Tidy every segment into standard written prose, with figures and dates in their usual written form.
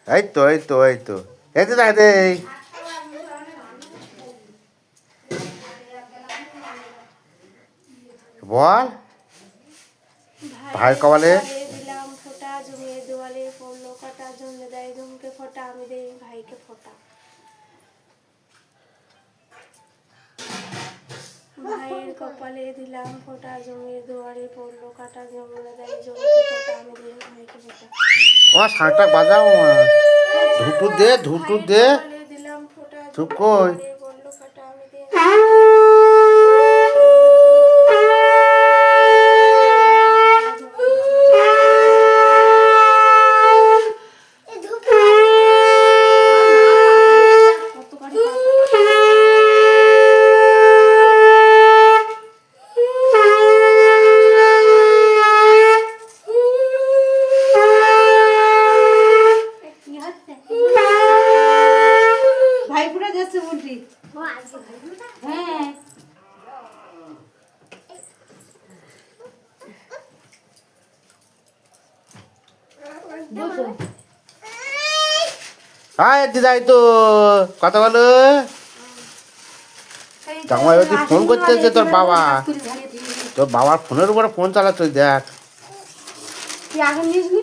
এই তো এই তো এই তো এই তো দেখ এই বল ভাইয়ের কপালে দিলাম ফোঁটা, জমিয়ে দেওয়ালে পড়লো কাটা, জমে দেয় জমকে ফোঁটা, আমি দেই ভাইকে ফোঁটা। ভাইয়ের কপালে দিলাম ফোঁটা, জমিয়ে দেওয়ালে পড়লো কাটা, জমে দেয় জমকে ফোঁটা, আমি দেই ভাইকে ফোঁটা। ও শাঁখটা বাজাও ধুটু দে ধুটু দে দিলাম ফোঁটা, চুপ কই পড়লো কাটা, আমি দেই ভাইপুরা যাচ্ছে বলছি। হ্যাঁ হ্যাঁ দিদাই তো কথা বলো জামাই বাবু ফোন করতেছে তোর বাবা তোর বাবার ফোনের উপরে ফোন চালাচ্ছ দেখ তুই আগে নিস নি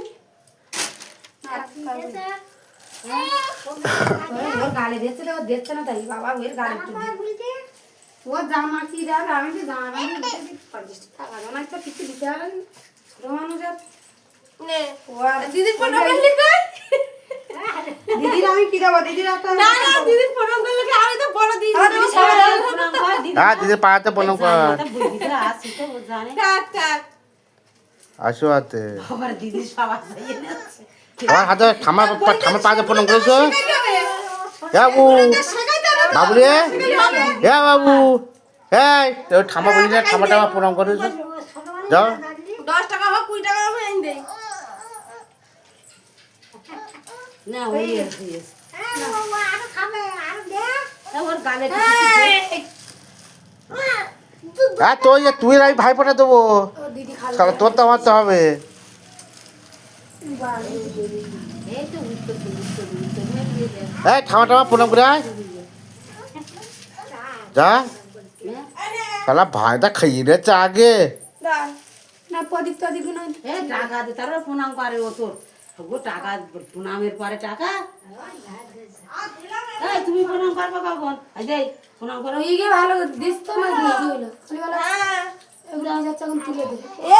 ওর গালে দিচ্ছে ও দিচ্ছে না তাই বাবা ওর গালে ও জামা কি দেখ আমি তো জামা 50 টাকা জামা তো কিছু দিতে হবে ছোট মানুষ দিদির ফোন করলি কই? দিদির আমি কি দেবো দিদির একটা না না দিদির ফোন করলে কি আমি তো বড় দিদি। হ্যাঁ দিদির পাড়াতে প্রণাম কর থাক থাক। আসো হাতে আবার দিদির সবাই যাইয়ে যাচ্ছে আমার হাতে ঠামার পাড়াতে প্রণাম করেছো বাবু বাবু রে হ্যাঁ বাবু হ্যাঁ ঠামা বলি না ঠামা টামা প্রণাম করেছো যাও 10 টাকা হোক 20 টাকা হোক এনে দেই। না ওই ওর গালে হ্যাঁ তুই আমি ভাই পাঠা দেবো দিদি খালি তাহলে তোর তো আমার তো হবে এই তো উত্তর হ্যাঁ ঠামা টামা প্রণাম করে আয়। যা শালা ভাইটা খাইয়ে দিয়েছে আগে দাঁড় না প্রদীপ টদীপ না এ টাকা দে তারপর প্রণাম করে ও তোর ও টাকা প্রণামের পরে টাকা এই তুমি প্রণাম করবা কখন এই প্রণাম করো ওই গে ভালো দিস তো না কি হলো খালি বলো এগুলো আমি যাচ্ছে এখন তুলে দে। এ